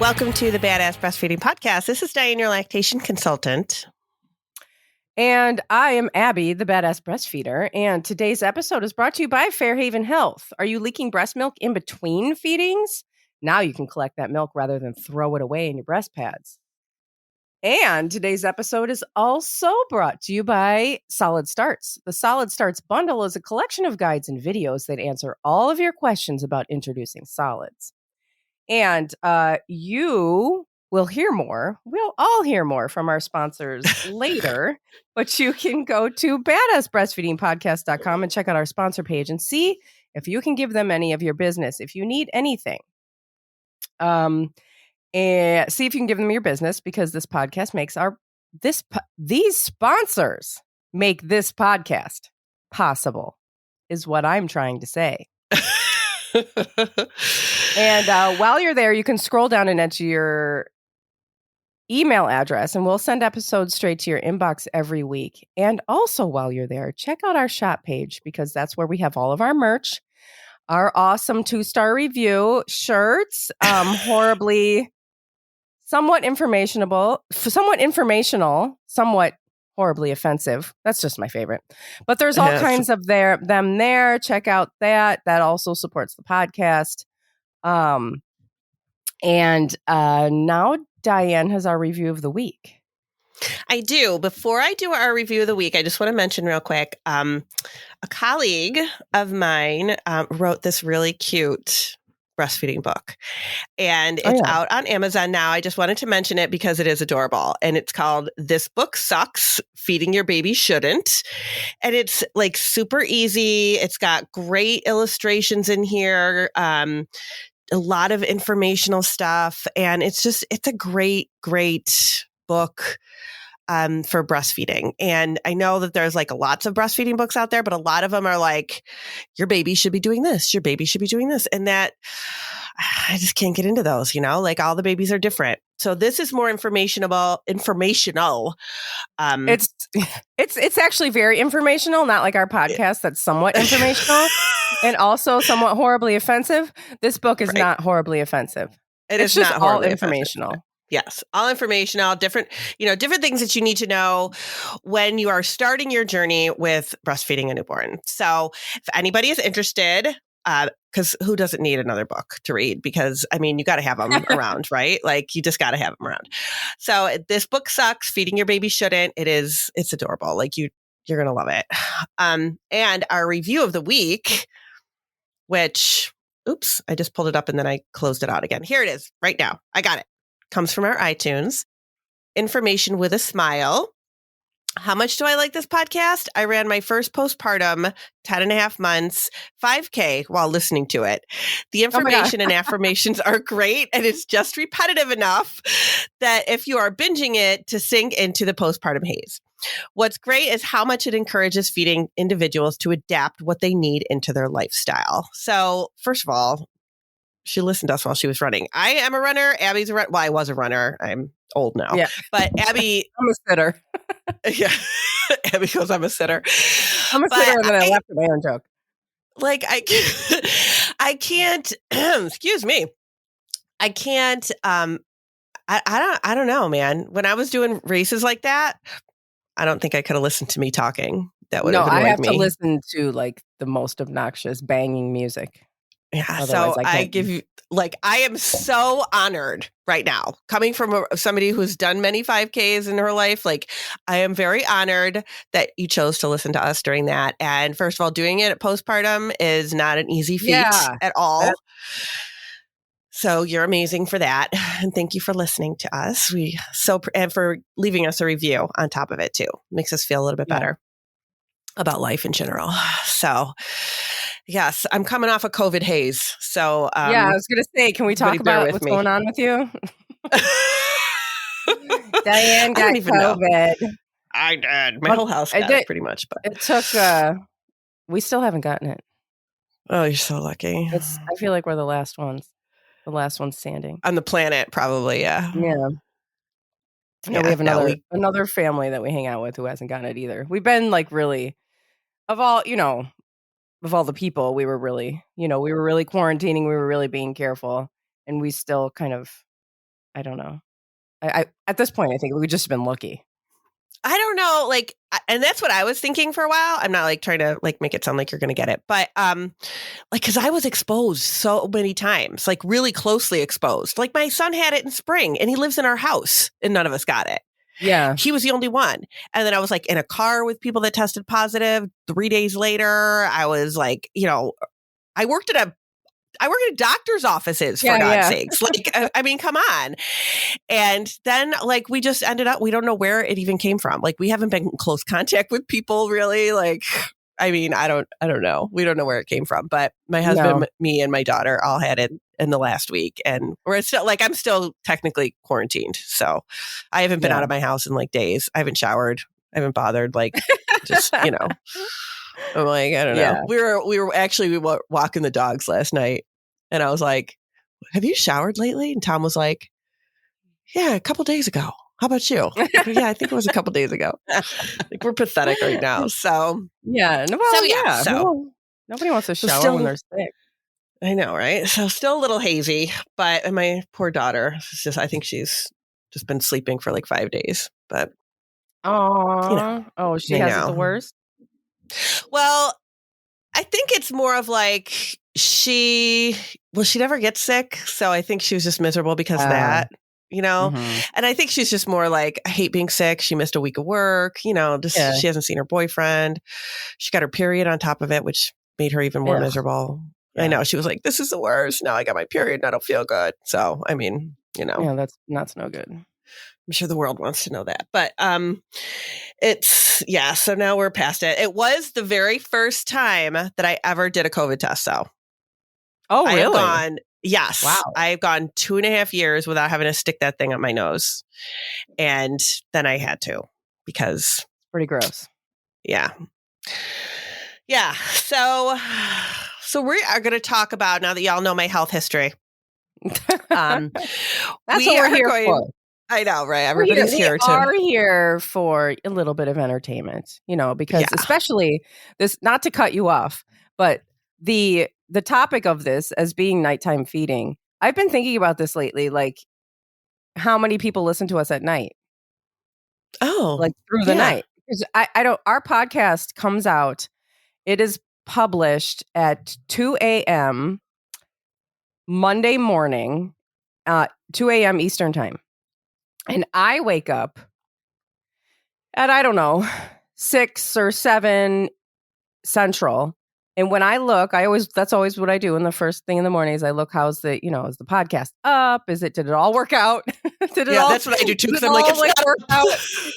Welcome to the Badass Breastfeeding Podcast. This is Dianne, your lactation consultant. And I am Abby, the Badass Breastfeeder. And today's episode is brought to you by Fairhaven Health. Are you leaking breast milk in between feedings? Now you can collect that milk rather than throw it away in your breast pads. And today's episode is also brought to you by Solid Starts. The Solid Starts bundle is a collection of guides and videos that answer all of your questions about introducing solids. And you will hear more. We'll all hear more from our sponsors later, but you can go to badassbreastfeedingpodcast.com and check out our sponsor page and see if you can give them any of your business. If you need anything, and see if you can give them your business, because this podcast makes these sponsors make this podcast possible, is what I'm trying to say. And while you're there, you can scroll down and enter your email address, and we'll send episodes straight to your inbox every week. And also, while you're there, check out our shop page, because that's where we have all of our merch, our awesome 2-star review shirts, somewhat informational, somewhat horribly offensive. That's just my favorite. But there's all kinds of them there. Check out that. That also supports the podcast. And now Dianne has our review of the week. I do. Before I do our review of the week, I just want to mention real quick, a colleague of mine wrote this really cute breastfeeding book, and it's out on Amazon now. I just wanted to mention it because it is adorable, and it's called This Book Sucks, Feeding Your Baby Shouldn't. And it's like super easy. It's got great illustrations in here, a lot of informational stuff, and it's a great book for breastfeeding. And I know that there's like lots of breastfeeding books out there, but a lot of them are like, your baby should be doing this, your baby should be doing this. And that, I just can't get into those, like all the babies are different. So this is more informational. It's actually very informational, not like our podcast that's somewhat informational and also somewhat horribly offensive. This book is not horribly offensive. It's just not all informational. Offensive. Yes, all informational, different things that you need to know when you are starting your journey with breastfeeding a newborn. So if anybody is interested, because who doesn't need another book to read? Because, you got to have them around, right? Like, you just got to have them around. So This Book Sucks, Feeding Your Baby Shouldn't. It's adorable. Like, you're going to love it. And our review of the week, which, oops, I just pulled it up and then I closed it out again. Here it is right now. I got it. Comes from our iTunes. Information with a smile. How much do I like this podcast? I ran my first postpartum 10 and a half months, 5K while listening to it. The information and affirmations are great, and it's just repetitive enough that if you are binging it, to sink into the postpartum haze. What's great is how much it encourages feeding individuals to adapt what they need into their lifestyle. So first of all, she listened to us while she was running. I am a runner. Abby's a runner. Well, I was a runner. I'm old now. Yeah. But Abby... I'm a sitter. Yeah. Abby goes, I'm a sitter. I'm a sitter, and then I left my own joke. Like, I can't, excuse me. I can't, I don't know, man. When I was doing races like that, I don't think I could have listened to me talking. That would have annoyed me. No, I have to listen to like the most obnoxious banging music. Yeah, otherwise, so I give you, I am so honored right now, coming from somebody who's done many 5Ks in her life. I am very honored that you chose to listen to us during that. And first of all, doing it at postpartum is not an easy feat at all. So you're amazing for that. And thank you for listening to us. And for leaving us a review on top of it too. Makes us feel a little bit better about life in general. So yes, I'm coming off a COVID haze. So I was going to say, can we talk about what's going on with you? Dianne got COVID. I did. My whole house got it pretty much. But it took, we still haven't gotten it. Oh, you're so lucky. I feel like we're the last ones standing. On the planet, probably, yeah. Yeah. Yeah, we have another family that we hang out with who hasn't gotten it either. We've been really, of all the people, we were really quarantining. We were really being careful, and we still kind of I don't know. I at this point, I think we've just been lucky. I don't know, like, and that's what I was thinking for a while. I'm not like trying to like make it sound like you're going to get it, but like, because I was exposed so many times, like really closely exposed. Like my son had it in spring, and he lives in our house, and none of us got it. Yeah. He was the only one. And then I was like in a car with people that tested positive. 3 days later, I was like, I worked in doctor's offices, for God's sakes. Like, I mean, come on. And then like, we just ended up, we don't know where it even came from. Like, we haven't been in close contact with people really. Like, I mean, I don't know. We don't know where it came from, but my husband, me and my daughter all had it in the last week, and we're still like, I'm still technically quarantined. So I haven't been out of my house in like days. I haven't showered. I haven't bothered. Like, just, I'm like, I don't know. We were walking the dogs last night, and I was like, have you showered lately? And Tom was like, yeah, a couple days ago. How about you? Yeah, I think it was a couple days ago. Like, we're pathetic right now. So So nobody wants to shower when they're sick. I know, right? So still a little hazy, but my poor daughter, I think she's just been sleeping for like 5 days. But she has it the worst. Well, I think it's more of like she never gets sick, so I think she was just miserable because of that. Mm-hmm. And I think she's just more like, I hate being sick. She missed a week of work, she hasn't seen her boyfriend. She got her period on top of it, which made her even more miserable. Yeah. I know. She was like, this is the worst. Now I got my period and I don't feel good. So, I mean, Yeah, that's no good. I'm sure the world wants to know that. But so now we're past it. It was the very first time that I ever did a COVID test, though. Oh, really? Yes. Wow. I've gone 2.5 years without having to stick that thing up my nose. And then I had to, because it's pretty gross. Yeah. Yeah. So we are going to talk about, now that y'all know my health history. That's what we're here for. I know, right? Everybody's here too. We are here for a little bit of entertainment, because especially this, not to cut you off, but the topic of this as being nighttime feeding, I've been thinking about this lately, like how many people listen to us at night? Oh, like through the night. Because I don't, our podcast comes out, it is published at 2 a.m. Monday morning, 2 a.m. Eastern time. And I wake up at, I don't know, 6 or 7 Central. And when I look, that's always what I do in the first thing in the morning is I look, is the podcast up? Did it all work out? That's what I do too. Because I'm like, it's not work out.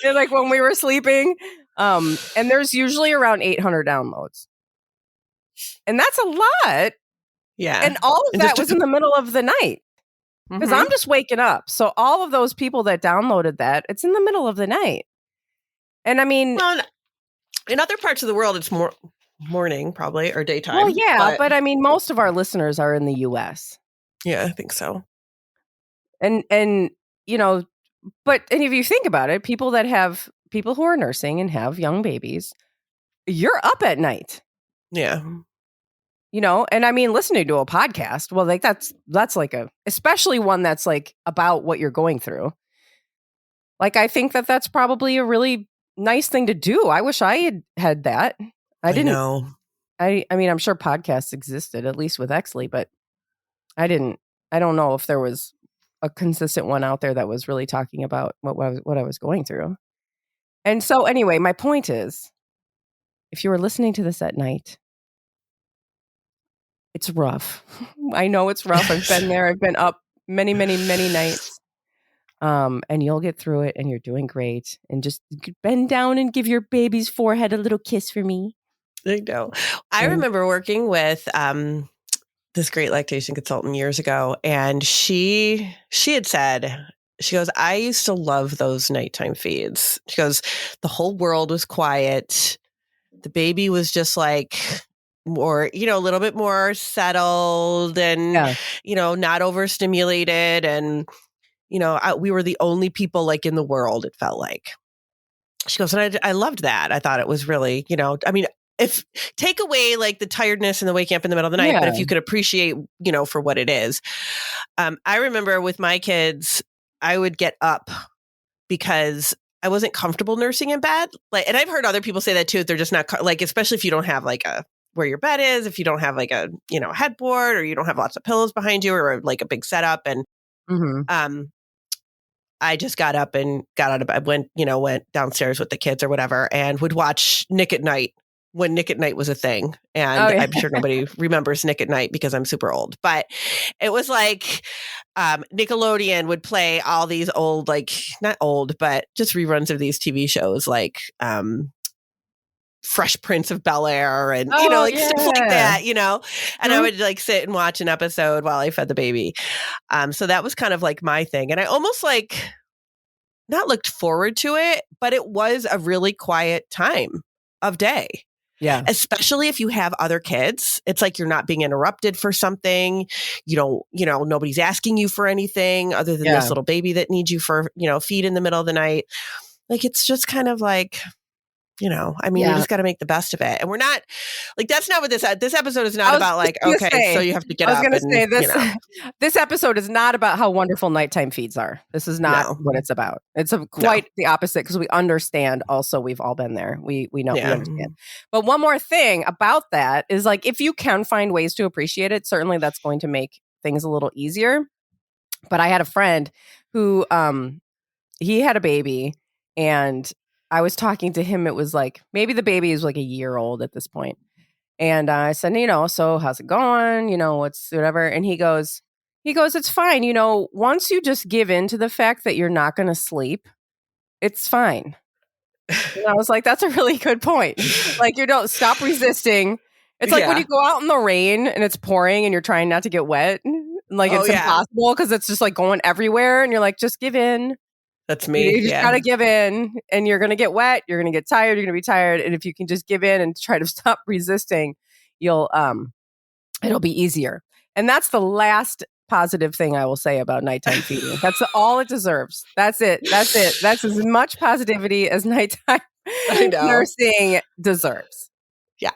And like when we were sleeping. And there's usually around 800 downloads. And that's a lot. Yeah. And all of that was in the middle of the night. Because I'm just waking up. So all of those people that downloaded that, it's in the middle of the night. And I mean, well, in other parts of the world, it's more morning probably, or daytime. Well, yeah, but I mean, most of our listeners are in the U.S. Yeah, I think so. And if you think about it, people who are nursing and have young babies, you're up at night. Yeah. And I mean, listening to a podcast, well, like that's like especially one that's like about what you're going through. Like, I think that's probably a really nice thing to do. I wish I had that. I didn't know. I mean, I'm sure podcasts existed, at least with Exley, but I don't know if there was a consistent one out there that was really talking about what I was going through. And so anyway, my point is, if you were listening to this at night, it's rough. I know it's rough. I've been there. I've been up many, many, many nights. And you'll get through it, and you're doing great. And just bend down and give your baby's forehead a little kiss for me. I know. I remember working with this great lactation consultant years ago, and she had said, she goes, I used to love those nighttime feeds. She goes, the whole world was quiet. The baby was just like more, a little bit more settled and, not overstimulated. And, we were the only people like in the world, it felt like. She goes, and I loved that. I thought it was really, I mean, if take away like the tiredness and the waking up in the middle of the night, but if you could appreciate, for what it is. I remember with my kids, I would get up because I wasn't comfortable nursing in bed. Like, and I've heard other people say that too. They're just not like, especially if you don't have like a where your bed is, if you don't have like a headboard, or you don't have lots of pillows behind you, or like a big setup. And I just got up and got out of bed, went downstairs with the kids or whatever, and would watch Nick at Night when Nick at Night was a thing. And I'm sure nobody remembers Nick at Night because I'm super old, but it was like Nickelodeon would play all these old, like not old, but just reruns of these TV shows like Fresh Prince of Bel-Air and, stuff like that, and I would like sit and watch an episode while I fed the baby. So that was kind of like my thing. And I almost like not looked forward to it, but it was a really quiet time of day. Yeah. Especially if you have other kids. It's like you're not being interrupted for something. Nobody's asking you for anything other than this little baby that needs you for, feed in the middle of the night. Like, it's just kind of like, you just got to make the best of it. And we're not like, that's not what this episode is not about. Like, okay, so you have to get up. I was going to say this episode is not about how wonderful nighttime feeds are. This is not what it's about. It's quite the opposite, because we understand also, we've all been there. We know, we understand. But one more thing about that is, like, if you can find ways to appreciate it, certainly that's going to make things a little easier. But I had a friend who, he had a baby, and I was talking to him. It was like, maybe the baby is like a year old at this point. And I said, so how's it going? What's whatever. And he goes, it's fine. Once you just give in to the fact that you're not going to sleep, it's fine. And I was like, that's a really good point. Like, you don't stop resisting. It's like when you go out in the rain and it's pouring and you're trying not to get wet. Like, it's impossible because it's just like going everywhere. And you're like, just give in. That's me. You just gotta give in, and you're gonna get wet. You're gonna get tired. You're gonna be tired. And if you can just give in and try to stop resisting, it'll be easier. And that's the last positive thing I will say about nighttime feeding. That's all it deserves. That's it. That's as much positivity as nighttime nursing deserves. Yeah.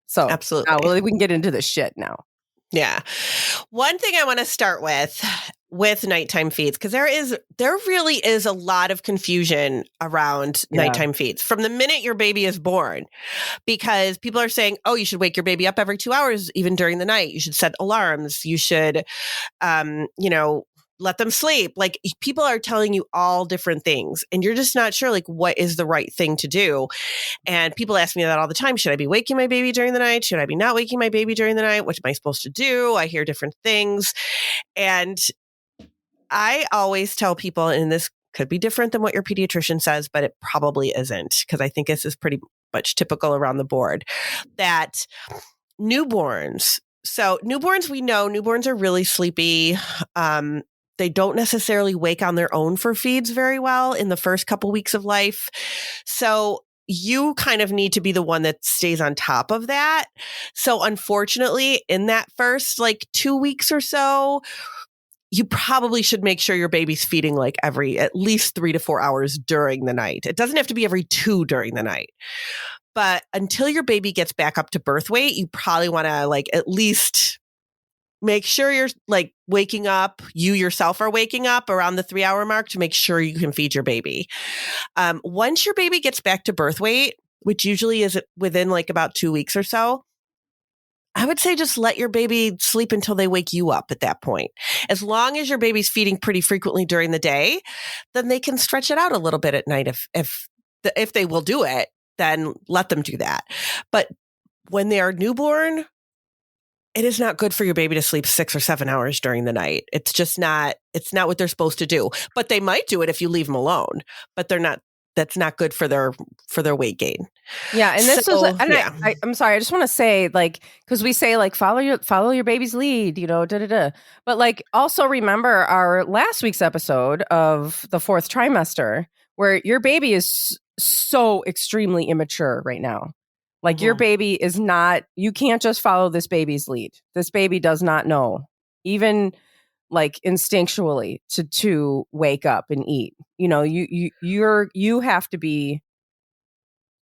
So absolutely, we can get into the shit now. Yeah. One thing I want to start with nighttime feeds, because there really is a lot of confusion around nighttime feeds from the minute your baby is born, because people are saying, oh, you should wake your baby up every 2 hours, even during the night. You should set alarms. You should, let them sleep. Like, people are telling you all different things, and you're just not sure, like, what is the right thing to do. And people ask me that all the time. Should I be waking my baby during the night? Should I be not waking my baby during the night? What am I supposed to do? I hear different things. And I always tell people, and this could be different than what your pediatrician says, but it probably isn't, because I think this is pretty much typical around the board, that newborns, we know newborns are really sleepy. They don't necessarily wake on their own for feeds very well in the first couple weeks of life. So you kind of need to be the one that stays on top of that. So unfortunately, in that first 2 weeks or so, you probably should make sure your baby's feeding every at least 3 to 4 hours during the night. It doesn't have to be every 2 during the night. But until your baby gets back up to birth weight, you probably want to at least make sure you're waking up. You yourself are waking up around the 3 hour mark to make sure you can feed your baby. Once your baby gets back to birth weight, which usually is within about 2 weeks or so, I would say just let your baby sleep until they wake you up at that point. As long as your baby's feeding pretty frequently during the day, then they can stretch it out a little bit at night. If they will do it, then let them do that. But when they are newborn, it is not good for your baby to sleep 6 or 7 hours during the night. It's just not, it's not what they're supposed to do. But they might do it if you leave them alone, but that's not good for their weight gain. Yeah. And this I'm sorry. I just want to say, cause we say follow your baby's lead, but also remember our last week's episode of the 4th trimester, where your baby is so extremely immature right now. Your baby is not, you can't just follow this baby's lead. This baby does not know, even instinctually to wake up and eat. You have to be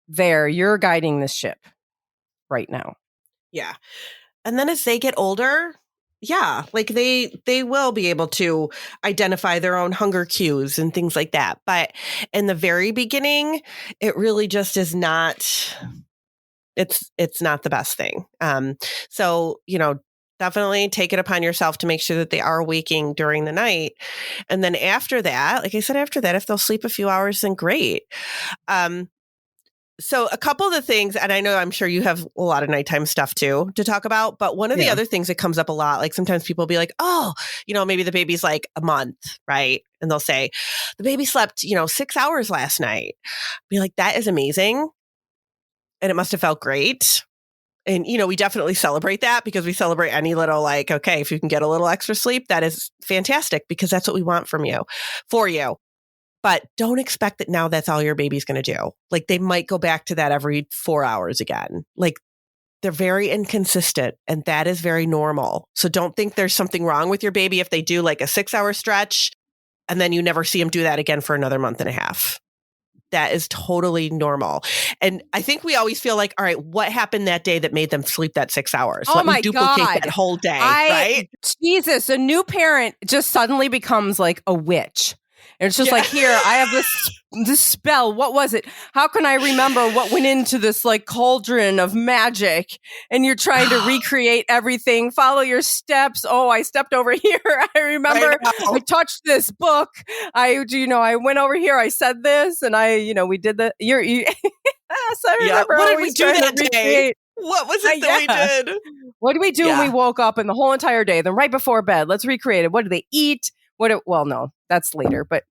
there. You're guiding this ship right now. Yeah. And then as they get older, Yeah, like they will be able to identify their own hunger cues and things like that. But in the very beginning, it really just is not it's not the best thing. So, definitely take it upon yourself to make sure that they are waking during the night. And then after that, like I said, after that, if they'll sleep a few hours, then great. So a couple of the things, and I know I'm sure you have a lot of nighttime stuff too to talk about, but one of the other things that comes up a lot, like sometimes people will be like, oh, maybe the baby's like a month, right? And they'll say, the baby slept, 6 hours last night. Be like, that is amazing. And it must have felt great. And, we definitely celebrate that because we celebrate any little like, okay, if you can get a little extra sleep, that is fantastic because that's what we want for you. But don't expect that now that's all your baby's going to do. Like they might go back to that every 4 hours again. Like they're very inconsistent and that is very normal. So don't think there's something wrong with your baby if they do like a 6-hour stretch and then you never see them do that again for another month and a half. That is totally normal. And I think we always feel like, all right, what happened that day that made them sleep that 6 hours? Oh Let my me duplicate God. that whole day, right? Jesus, a new parent just suddenly becomes like a witch. And it's just like, here, I have this spell. What was it? How can I remember what went into this like cauldron of magic? And you're trying to recreate everything, follow your steps. Oh, I stepped over here. I remember I touched this book. I went over here. I said this and we did the, so I remember what did we do that day? What was it that we did? What did we do when we woke up and the whole entire day? Then right before bed, let's recreate it. What did they eat? Well, no, that's later, but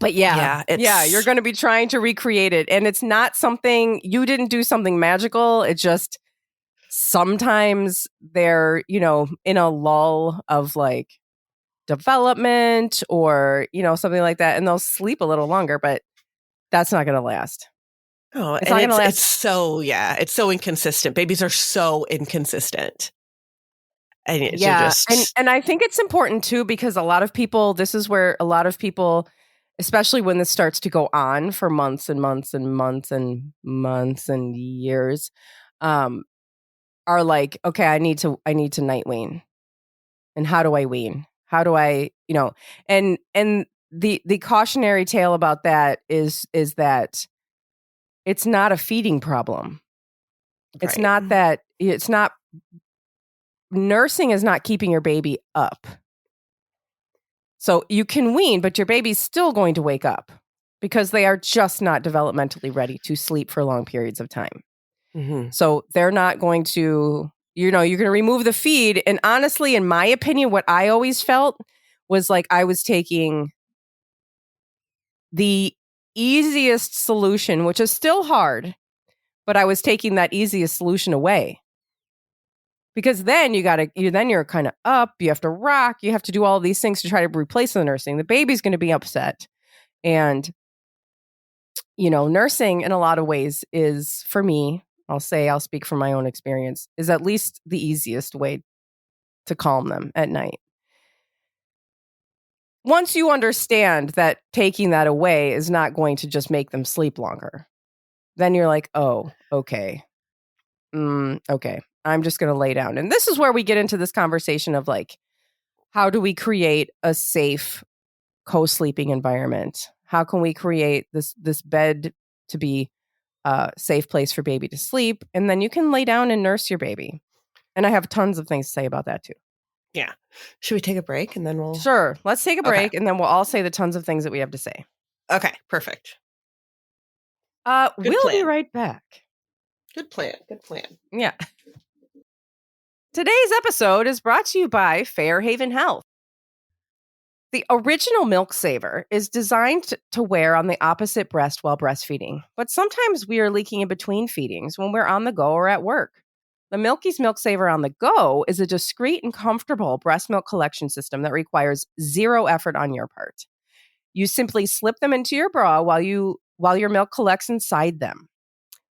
you're going to be trying to recreate it. And it's not something, you didn't do something magical. It just, sometimes they're, in a lull of like development or, something like that. And they'll sleep a little longer, but that's not going to last. Oh, it's not going to last. It's so inconsistent. Babies are so inconsistent. And and I think it's important too, because this is where a lot of people, especially when this starts to go on for months and months and months and months and years, are like, okay, I need to night wean. And how do I wean? How do I, and the cautionary tale about that is that it's not a feeding problem. It's not that, it's not, nursing is not keeping your baby up. So you can wean, but your baby's still going to wake up because they are just not developmentally ready to sleep for long periods of time. Mm-hmm. So they're not going to, you're going to remove the feed. And honestly, in my opinion, what I always felt was like I was taking the easiest solution, which is still hard, but I was taking that easiest solution away. Because then you're kind of up, you have to rock, you have to do all these things to try to replace the nursing. The baby's going to be upset. And, nursing in a lot of ways is, for me, I'll speak from my own experience, is at least the easiest way to calm them at night. Once you understand that taking that away is not going to just make them sleep longer, then you're like, oh, okay. Okay. I'm just going to lay down. And this is where we get into this conversation of like, how do we create a safe co-sleeping environment? How can we create this bed to be a safe place for baby to sleep? And then you can lay down and nurse your baby. And I have tons of things to say about that too. Yeah. Should we take a break and then we'll... Sure. Let's take a break and then we'll all say the tons of things that we have to say. Okay. Perfect. We'll be right back. Good plan. Yeah. Today's episode is brought to you by Fairhaven Health. The original Milk Saver is designed to wear on the opposite breast while breastfeeding, but sometimes we are leaking in between feedings when we're on the go or at work. The Milky's Milk Saver on the go is a discreet and comfortable breast milk collection system that requires zero effort on your part. You simply slip them into your bra while your milk collects inside them.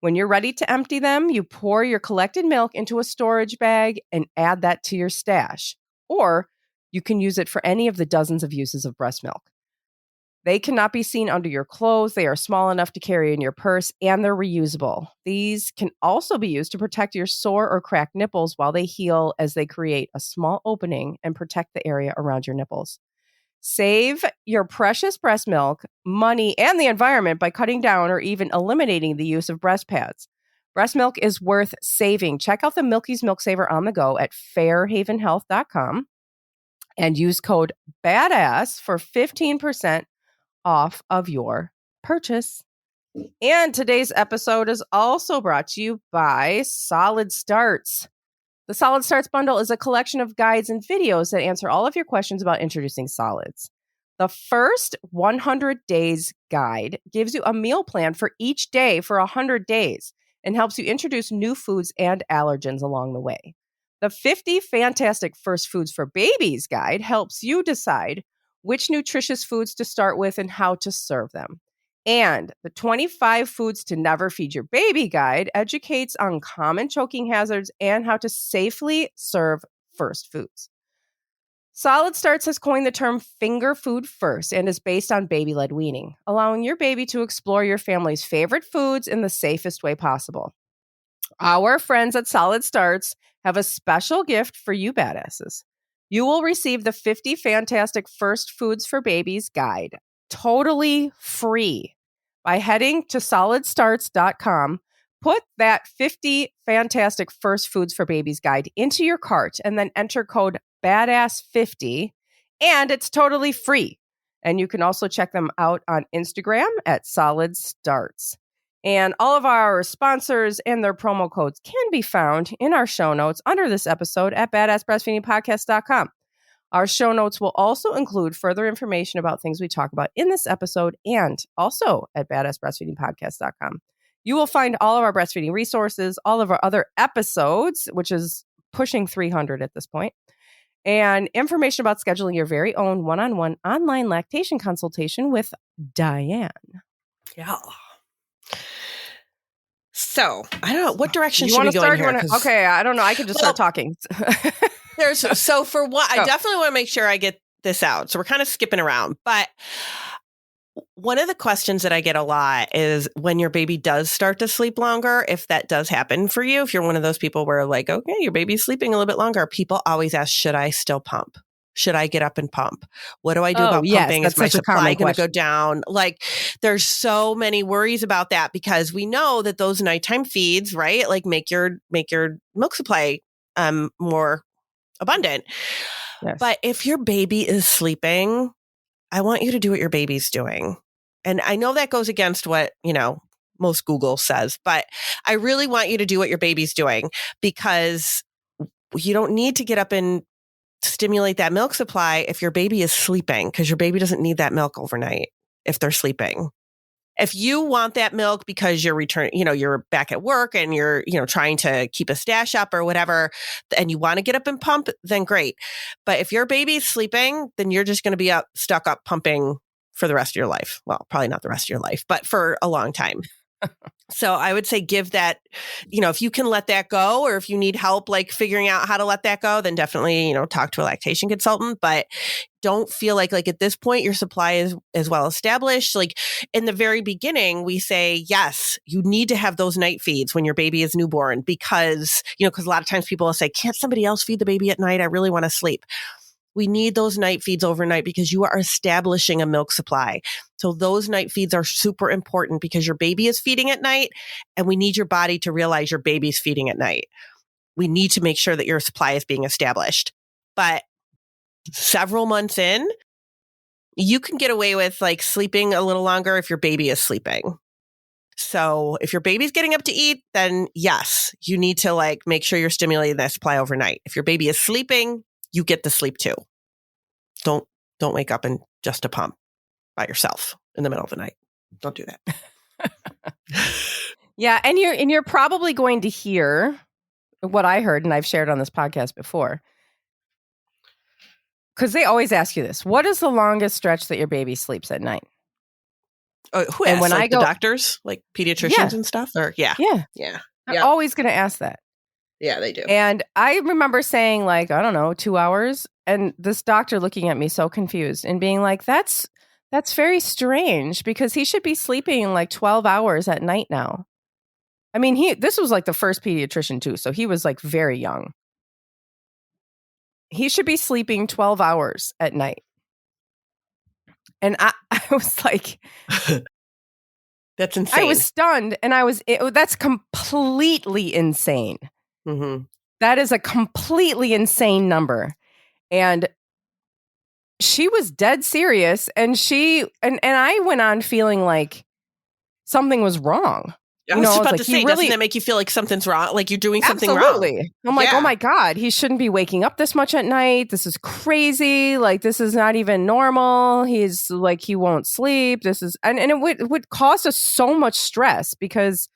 When you're ready to empty them, you pour your collected milk into a storage bag and add that to your stash. Or you can use it for any of the dozens of uses of breast milk. They cannot be seen under your clothes. They are small enough to carry in your purse, and they're reusable. These can also be used to protect your sore or cracked nipples while they heal, as they create a small opening and protect the area around your nipples. Save your precious breast milk, money, and the environment by cutting down or even eliminating the use of breast pads. Breast milk is worth saving. Check out the Milky's Milk Saver on the go at fairhavenhealth.com and use code BADASS for 15% off of your purchase. And today's episode is also brought to you by Solid Starts. The Solid Starts bundle is a collection of guides and videos that answer all of your questions about introducing solids. The first 100 days guide gives you a meal plan for each day for 100 days and helps you introduce new foods and allergens along the way. The 50 Fantastic First Foods for Babies guide helps you decide which nutritious foods to start with and how to serve them. And the 25 Foods to Never Feed Your Baby guide educates on common choking hazards and how to safely serve first foods. Solid Starts has coined the term finger food first and is based on baby-led weaning, allowing your baby to explore your family's favorite foods in the safest way possible. Our friends at Solid Starts have a special gift for you badasses. You will receive the 50 Fantastic First Foods for Babies guide, totally free, by heading to solidstarts.com. Put that 50 Fantastic First Foods for Babies guide into your cart and then enter code BADASS50, and it's totally free. And you can also check them out on Instagram at Solid Starts. And all of our sponsors and their promo codes can be found in our show notes under this episode at badassbreastfeedingpodcast.com. Our show notes will also include further information about things we talk about in this episode and also at badassbreastfeedingpodcast.com. You will find all of our breastfeeding resources, all of our other episodes, which is pushing 300 at this point, and information about scheduling your very own one-on-one online lactation consultation with Dianne. Yeah. So, I don't know. What direction You should we go in here? Okay, I don't know. I can just start talking. So for what, I definitely want to make sure I get this out. So we're kind of skipping around. But one of the questions that I get a lot is when your baby does start to sleep longer, if that does happen for you, if you're one of those people where like, okay, your baby's sleeping a little bit longer, people always ask, should I still pump? Should I get up and pump? What do I do about pumping? Is my supply going to go down? Like, there's so many worries about that because we know that those nighttime feeds, right, like make your milk supply more abundant. Yes. But if your baby is sleeping, I want you to do what your baby's doing. And I know that goes against what, most Google says, but I really want you to do what your baby's doing because you don't need to get up and stimulate that milk supply if your baby is sleeping, because your baby doesn't need that milk overnight if they're sleeping. If you want that milk because you're back at work and you're, trying to keep a stash up or whatever, and you want to get up and pump, then great. But if your baby's sleeping, then you're just going to be stuck up pumping for the rest of your life. Well, probably not the rest of your life, but for a long time. So I would say give that, if you can let that go, or if you need help, like figuring out how to let that go, then definitely, talk to a lactation consultant, but don't feel like at this point, your supply is well established. Like in the very beginning, we say, yes, you need to have those night feeds when your baby is newborn because a lot of times people will say, can't somebody else feed the baby at night? I really want to sleep. We need those night feeds overnight because you are establishing a milk supply. So those night feeds are super important because your baby is feeding at night and we need your body to realize your baby's feeding at night. We need to make sure that your supply is being established. But several months in, you can get away with sleeping a little longer if your baby is sleeping. So if your baby's getting up to eat, then yes, you need to make sure you're stimulating that supply overnight. If your baby is sleeping, you get the sleep too. Don't wake up and just to pump by yourself in the middle of the night. Don't do that. Yeah, and you're probably going to hear what I heard, and I've shared on this podcast before. Because they always ask you this: what is the longest stretch that your baby sleeps at night? Who asks? When the doctors, like pediatricians and stuff, or yeah. They're always going to ask that. Yeah, they do. And I remember saying 2 hours, and this doctor looking at me so confused and being like, that's That's very strange because he should be sleeping like 12 hours at night now. I mean, this was like the first pediatrician too, so he was like very young. He should be sleeping 12 hours at night. And I was like, That's insane. I was stunned, and that's completely insane. Mm-hmm. That is a completely insane number. And she was dead serious, and I went on feeling like something was wrong. I was just about to say, doesn't that make you feel like something's wrong? Like you're doing something wrong? Absolutely. I'm like, oh my God, he shouldn't be waking up this much at night. This is crazy. Like, this is not even normal. He's like, he won't sleep. This is, and it would cause us so much stress because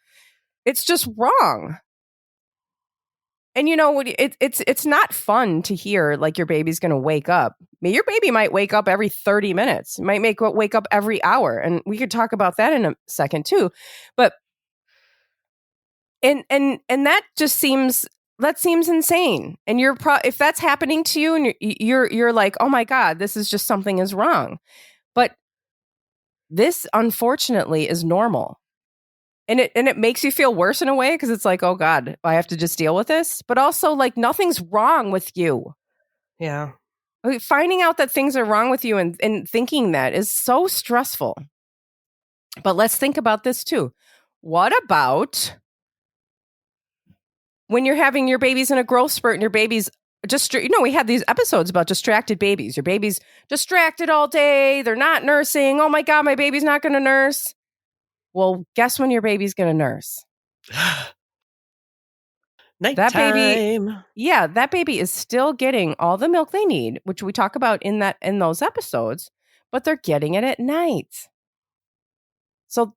it's just wrong. And it's not fun to hear like your baby's going to wake up. I mean, your baby might wake up every 30 minutes. It might wake up every hour. And we could talk about that in a second too. But And that just seems insane. And if that's happening to you, and you're like, oh my God, this is just something is wrong. But this, unfortunately, is normal, and it makes you feel worse in a way because it's like, oh God, I have to just deal with this. But also, like, nothing's wrong with you. Yeah, finding out that things are wrong with you and thinking that is so stressful. But let's think about this too. What about when you're having your babies in a growth spurt and your baby's just, we had these episodes about distracted babies. Your baby's distracted all day. They're not nursing. Oh my God, my baby's not going to nurse. Well, guess when your baby's going to nurse? Nighttime. That baby is still getting all the milk they need, which we talk about in those episodes, but they're getting it at night. So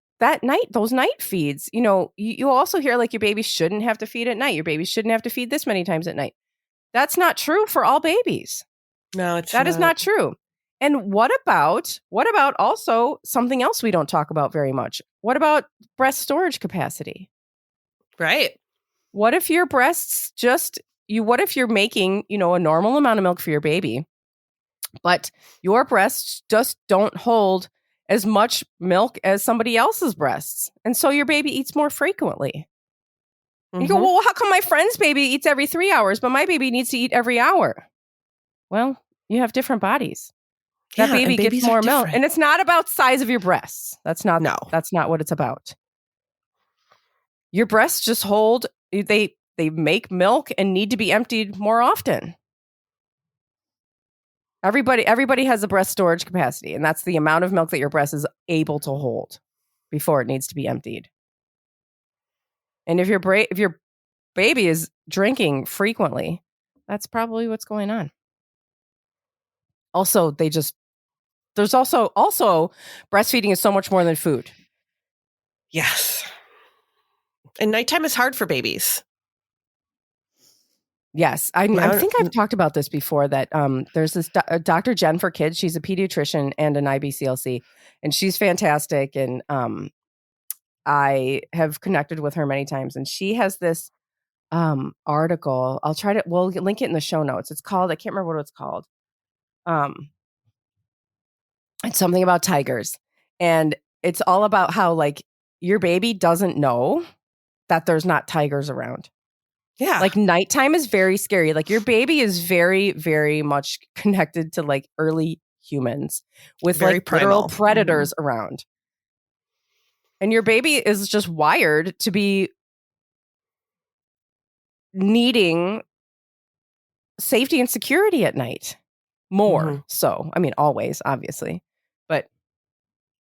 those night feeds, you also hear like your baby shouldn't have to feed at night. Your baby shouldn't have to feed this many times at night. That's not true for all babies. No, that is not true. And what about also something else we don't talk about very much? What about breast storage capacity? Right. What if your breasts what if you're making, a normal amount of milk for your baby, but your breasts just don't hold as much milk as somebody else's breasts. And so your baby eats more frequently. Mm-hmm. You go, well, how come my friend's baby eats every 3 hours, but my baby needs to eat every hour? Well, you have different bodies. That baby gets more milk. And it's not about size of your breasts. That's not what it's about. Your breasts just hold, they make milk and need to be emptied more often. Everybody has a breast storage capacity, and that's the amount of milk that your breast is able to hold before it needs to be emptied. And if your baby is drinking frequently, that's probably what's going on. Also, there's also breastfeeding is so much more than food. Yes. And nighttime is hard for babies. Yes, I think I've talked about this before, that there's this Dr. Jen for kids. She's a pediatrician and an IBCLC, and she's fantastic. And I have connected with her many times, and she has this article. We'll link it in the show notes. It's called, I can't remember what it's called. It's something about tigers, and it's all about how like your baby doesn't know that there's not tigers around. Yeah. Like nighttime is very scary. Like your baby is very, very much connected to like early humans with very like literal predators around. And your baby is just wired to be needing safety and security at night. More so. I mean, always, obviously. But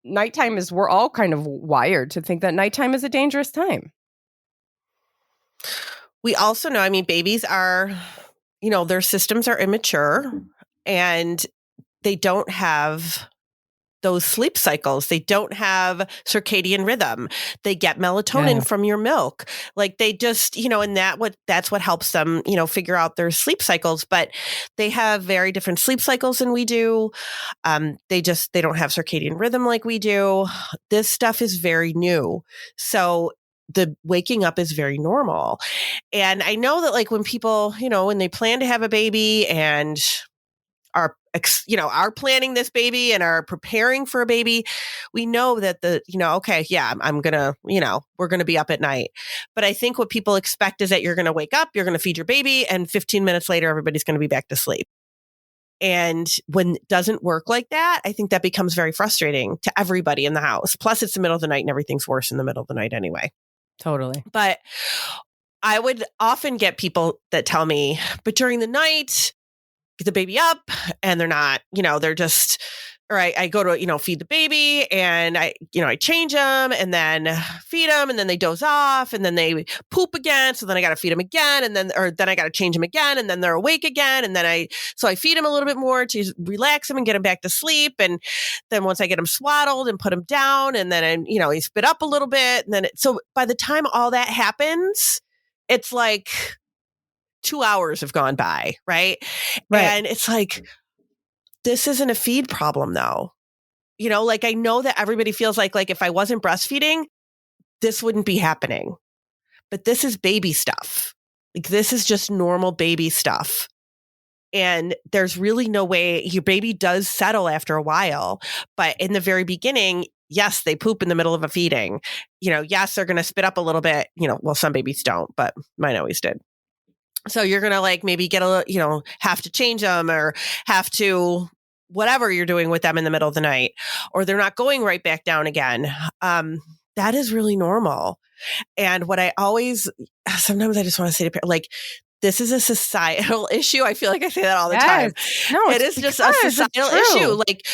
nighttime we're all kind of wired to think that nighttime is a dangerous time. We also know, babies are, their systems are immature and they don't have those sleep cycles. They don't have circadian rhythm. They get melatonin from your milk. Like they just, and that's what helps them, figure out their sleep cycles. But they have very different sleep cycles than we do. They don't have circadian rhythm like we do. This stuff is very new. So the waking up is very normal. And I know that like when people, when they plan to have a baby and are planning this baby and are preparing for a baby, we know that I'm going to, we're going to be up at night. But I think what people expect is that you're going to wake up, you're going to feed your baby, and 15 minutes later, everybody's going to be back to sleep. And when it doesn't work like that, I think that becomes very frustrating to everybody in the house. Plus, it's the middle of the night and everything's worse in the middle of the night anyway. Totally. But I would often get people that tell me, but during the night, get the baby up and they're not, they're just, or I go to, feed the baby and I change them and then feed them and then they doze off and then they poop again. So then I got to feed them again and then I got to change them again and then they're awake again. And then I feed them a little bit more to relax them and get them back to sleep. And then once I get them swaddled and put them down and then, he spit up a little bit. And then, so by the time all that happens, it's like 2 hours have gone by. Right. And it's like, this isn't a feed problem though. I know that everybody feels like if I wasn't breastfeeding, this wouldn't be happening. But this is baby stuff. This is just normal baby stuff. And there's really no way your baby does settle after a while. But in the very beginning, yes, they poop in the middle of a feeding. Yes, they're going to spit up a little bit. Well, some babies don't, but mine always did. So you're going to maybe get have to change them or have to whatever you're doing with them in the middle of the night, or they're not going right back down again. That is really normal. And what sometimes I just want to say to parents, this is a societal issue. I feel like I say that all the time. No, it is just a societal issue.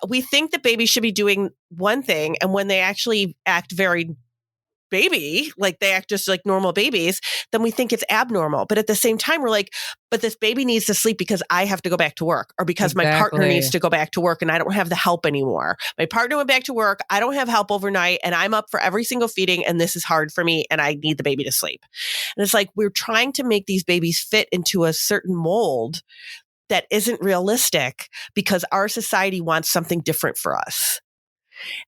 We think that babies should be doing one thing. And when they actually act very baby, they act just like normal babies, then we think it's abnormal. But at the same time, we're like, but this baby needs to sleep because I have to go back to work or because my partner needs to go back to work and I don't have the help anymore. My partner went back to work. I don't have help overnight and I'm up for every single feeding and this is hard for me and I need the baby to sleep. And it's like, we're trying to make these babies fit into a certain mold that isn't realistic because our society wants something different for us.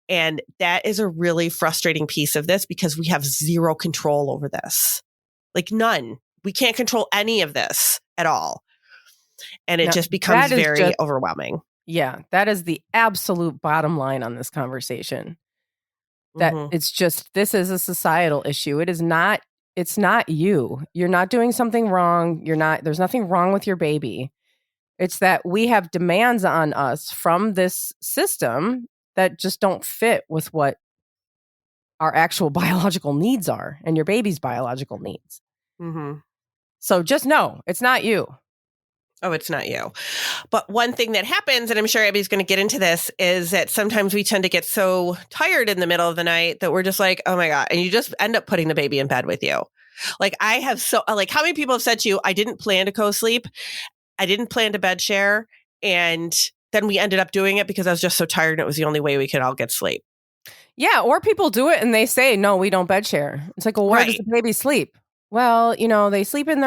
And that is a really frustrating piece of this because we have zero control over this. None. We can't control any of this at all. And it just becomes very overwhelming. Yeah, that is the absolute bottom line on this conversation. That it's just, this is a societal issue. It's not you. You're not doing something wrong. There's nothing wrong with your baby. It's that we have demands on us from this system that just don't fit with what our actual biological needs are and your baby's biological needs. Mm-hmm. So just know, it's not you. Oh, it's not you. But one thing that happens, and I'm sure Abby's going to get into this, is that sometimes we tend to get so tired in the middle of the night that we're just like, oh my God. And you just end up putting the baby in bed with you. I have how many people have said to you, I didn't plan to co-sleep. I didn't plan to bed share. And then we ended up doing it because I was just so tired and it was the only way we could all get sleep. Yeah, or people do it and they say, no, we don't bed share. It's like, well, where does the baby sleep? Well, they sleep in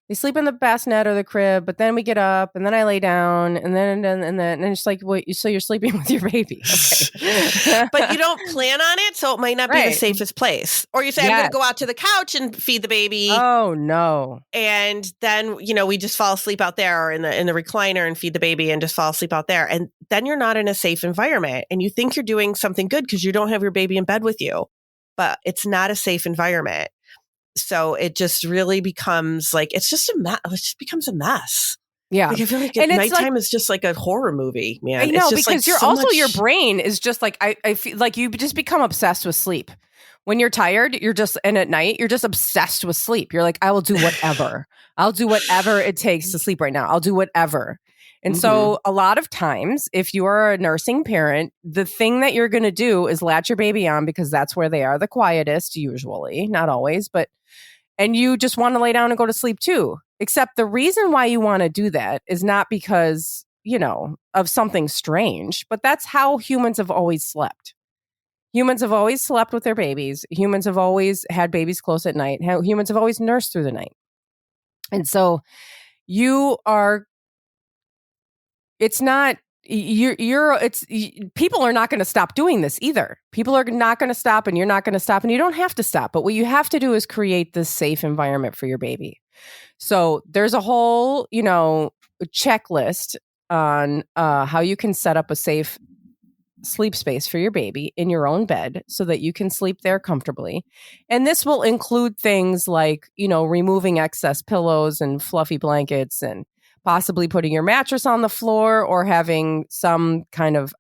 they sleep in the bassinet or the crib, but then we get up and then I lay down and then it's like, well, so you're sleeping with your baby. Okay. But you don't plan on it, so it might not be the safest place. Or you say, I'm going to go out to the couch and feed the baby. Oh, no. And then, we just fall asleep out there or in the recliner and feed the baby and just fall asleep out there. And then you're not in a safe environment and you think you're doing something good because you don't have your baby in bed with you, but it's not a safe environment. So it just really becomes it's just a mess. It just becomes a mess. Yeah. I feel like nighttime is just like a horror movie, man. I know, it's just because your brain is just I feel like you just become obsessed with sleep. When you're tired, and at night, you're just obsessed with sleep. You're like, I will do whatever. I'll do whatever it takes to sleep right now. I'll do whatever. And so a lot of times, if you are a nursing parent, the thing that you're going to do is latch your baby on because that's where they are the quietest, usually, not always, and you just want to lay down and go to sleep too. Except the reason why you want to do that is not because, of something strange, but that's how humans have always slept. Humans have always slept with their babies. Humans have always had babies close at night. Humans have always nursed through the night. And so people are not going to stop doing this either. People are not going to stop and you're not going to stop and you don't have to stop. But what you have to do is create this safe environment for your baby. So there's a whole, checklist on how you can set up a safe sleep space for your baby in your own bed so that you can sleep there comfortably. And this will include things like, removing excess pillows and fluffy blankets and possibly putting your mattress on the floor or having some kind of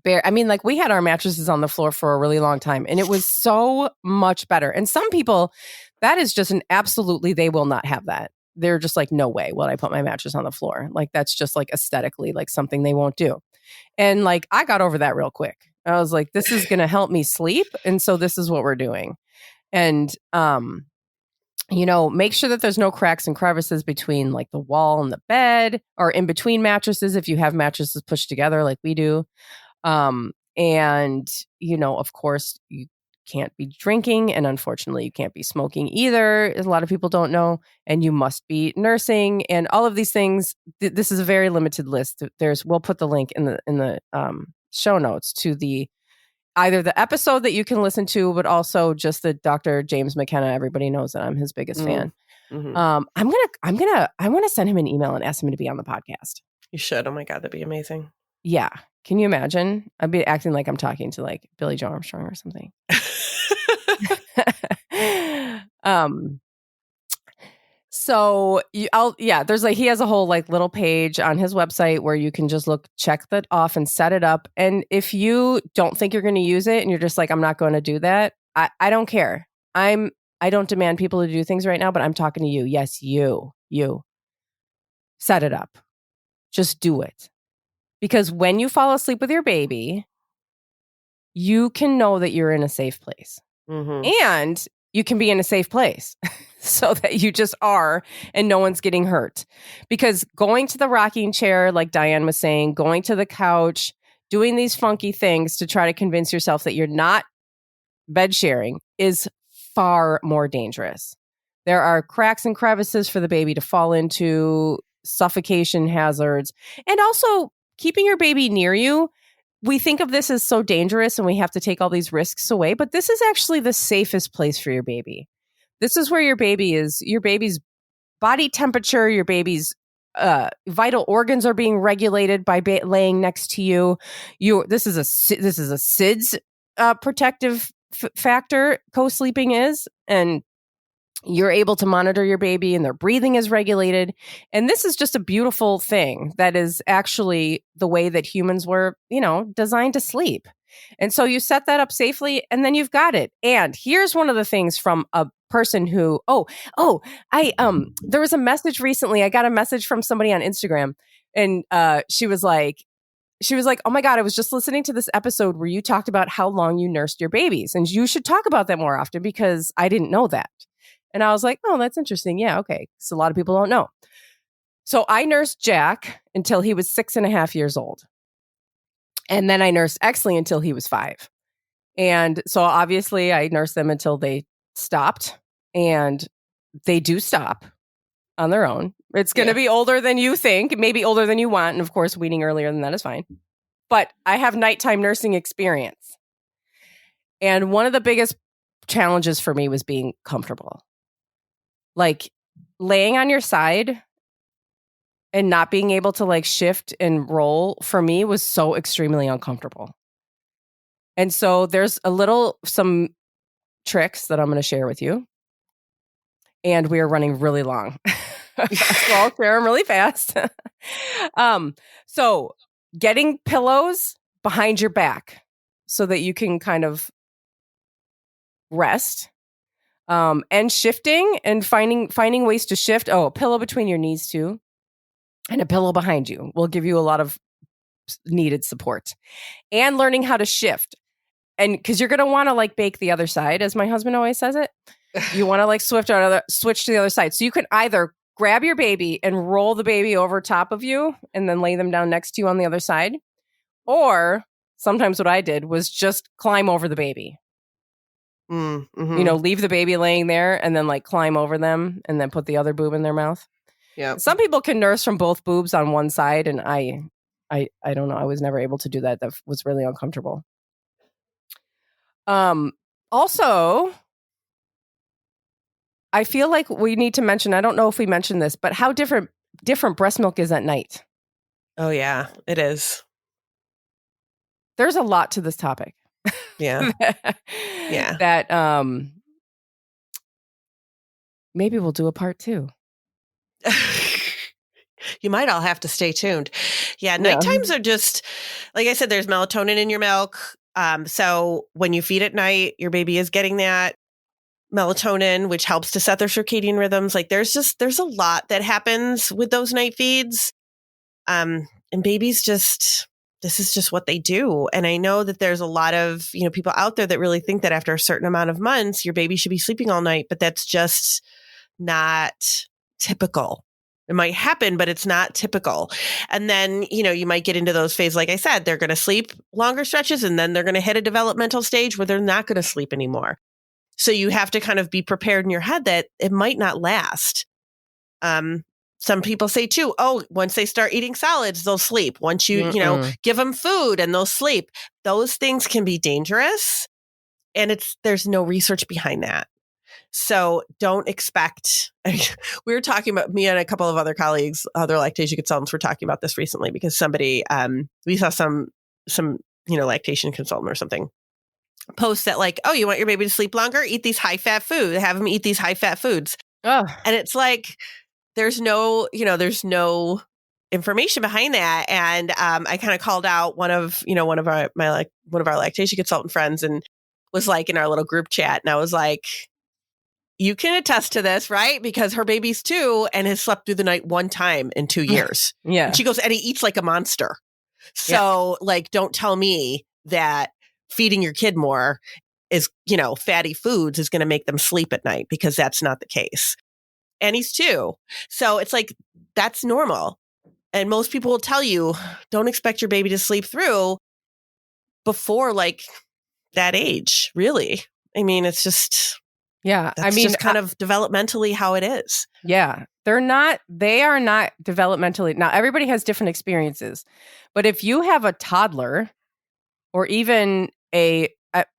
we had our mattresses on the floor for a really long time and it was so much better. And some people, that is just an absolutely, they will not have that. They're just like, no way will I put my mattress on the floor. Like, that's just like aesthetically like something they won't do. And like, I got over that real quick. I was like, this is going to help me sleep. And so this is what we're doing. And, make sure that there's no cracks and crevices between like the wall and the bed or in between mattresses. If you have mattresses pushed together like we do. And, of course you can't be drinking and unfortunately you can't be smoking either. A lot of people don't know, and you must be nursing and all of these things. This is a very limited list. We'll put the link in the show notes to either the episode that you can listen to, but also just the Dr. James McKenna. Everybody knows that I'm his biggest fan. Mm-hmm. I want to send him an email and ask him to be on the podcast. You should. Oh my God, that'd be amazing. Yeah. Can you imagine? I'd be acting like I'm talking to like Billy Joe Armstrong or something. So there's like, he has a whole like little page on his website where you can just check that off and set it up. And if you don't think you're going to use it and you're just like, I'm not going to do that, I don't care. I don't demand people to do things right now, but I'm talking to you. Yes, you set it up. Just do it. Because when you fall asleep with your baby, you can know that you're in a safe place. Mm-hmm. And you can be in a safe place so that you just are and no one's getting hurt. Because going to the rocking chair, like Dianne was saying, going to the couch, doing these funky things to try to convince yourself that you're not bed sharing is far more dangerous. There are cracks and crevices for the baby to fall into, suffocation hazards, and also keeping your baby near you. We think of this as so dangerous and we have to take all these risks away, but this is actually the safest place for your baby. This is where your baby's body temperature, your baby's vital organs are being regulated by laying next to you. This is a SIDS protective factor. Co-sleeping is, and you're able to monitor your baby and their breathing is regulated. And this is just a beautiful thing that is actually the way that humans were, designed to sleep. And so you set that up safely and then you've got it. And here's one of the things from a person who, there was a message recently. I got a message from somebody on Instagram and she was like, oh my God, I was just listening to this episode where you talked about how long you nursed your babies and you should talk about that more often because I didn't know that. And I was like, oh, that's interesting. Yeah, okay. So a lot of people don't know. So I nursed Jack until he was 6.5 years old. And then I nursed Exley until he was 5. And so obviously I nursed them until they stopped. And they do stop on their own. It's going to be older than you think, maybe older than you want. And of course, weaning earlier than that is fine. But I have nighttime nursing experience. And one of the biggest challenges for me was being comfortable. Like laying on your side and not being able to like shift and roll for me was so extremely uncomfortable. And so there's some tricks that I'm going to share with you. And we are running really long. So I'll share them really fast. So getting pillows behind your back so that you can kind of rest. And shifting and finding ways to shift. Oh, a pillow between your knees too. And a pillow behind you will give you a lot of needed support. And learning how to shift. And because you're going to want to like bake the other side, as my husband always says it. You want to like switch to the other side. So you can either grab your baby and roll the baby over top of you and then lay them down next to you on the other side. Or sometimes what I did was just climb over the baby. Mm-hmm. Leave the baby laying there and then like climb over them and then put the other boob in their mouth. Yeah. Some people can nurse from both boobs on one side. And I don't know. I was never able to do that. That was really uncomfortable. Also, I feel like we need to mention, I don't know if we mentioned this, but how different breast milk is at night. Oh, yeah, it is. There's a lot to this topic. Yeah. Yeah. That maybe we'll do a part 2. You might all have to stay tuned. Yeah, night times are just, like I said, there's melatonin in your milk. So when you feed at night, your baby is getting that melatonin, which helps to set their circadian rhythms. Like there's a lot that happens with those night feeds. And babies this is just what they do. And I know that there's a lot of, people out there that really think that after a certain amount of months, your baby should be sleeping all night, but that's just not typical. It might happen, but it's not typical. And then, you might get into those phases. Like I said, they're going to sleep longer stretches and then they're going to hit a developmental stage where they're not going to sleep anymore. So you have to kind of be prepared in your head that it might not last. Some people say too, once they start eating solids, they'll sleep. Once you, give them food and they'll sleep. Those things can be dangerous. And there's no research behind that. So don't expect, we were talking about, me and a couple of other colleagues, other lactation consultants were talking about this recently because somebody, we saw some, lactation consultant or something post that like, you want your baby to sleep longer? Eat these high fat food, have them eat these high fat foods. Oh. And it's like, there's no information behind that. And I kind of called out one of our lactation consultant friends and was like in our little group chat. And I was like, you can attest to this, right? Because her baby's 2 and has slept through the night 1 time in 2 years. Yeah. And she goes, and he eats like a monster. So don't tell me that feeding your kid more is, fatty foods is going to make them sleep at night, because that's not the case. And he's 2. So it's like, that's normal. And most people will tell you, don't expect your baby to sleep through before like that age, really. I mean, it's just... Yeah. That's just kind of developmentally how it is. Yeah. They are not developmentally. Now, everybody has different experiences. But if you have a toddler or even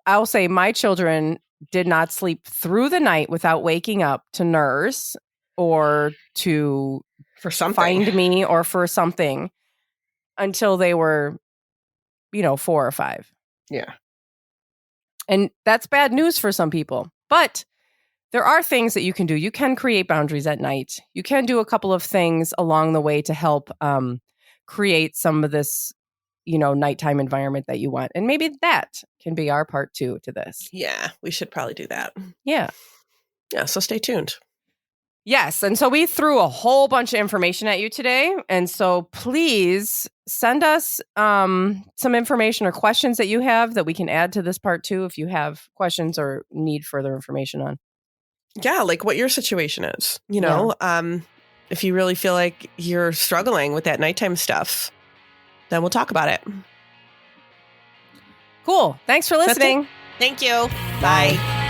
I'll say my children did not sleep through the night without waking up to nurse or to find me or for something until they were, 4 or 5. Yeah. And that's bad news for some people. But there are things that you can do. You can create boundaries at night. You can do a couple of things along the way to help create some of this, nighttime environment that you want. And maybe that can be our part 2 to this. Yeah, we should probably do that. Yeah. Yeah, so stay tuned. Yes. And so we threw a whole bunch of information at you today. And so please send us some information or questions that you have that we can add to this part 2 if you have questions or need further information on. Yeah, like what your situation is, if you really feel like you're struggling with that nighttime stuff, then we'll talk about it. Cool. Thanks for listening. Thank you. Bye.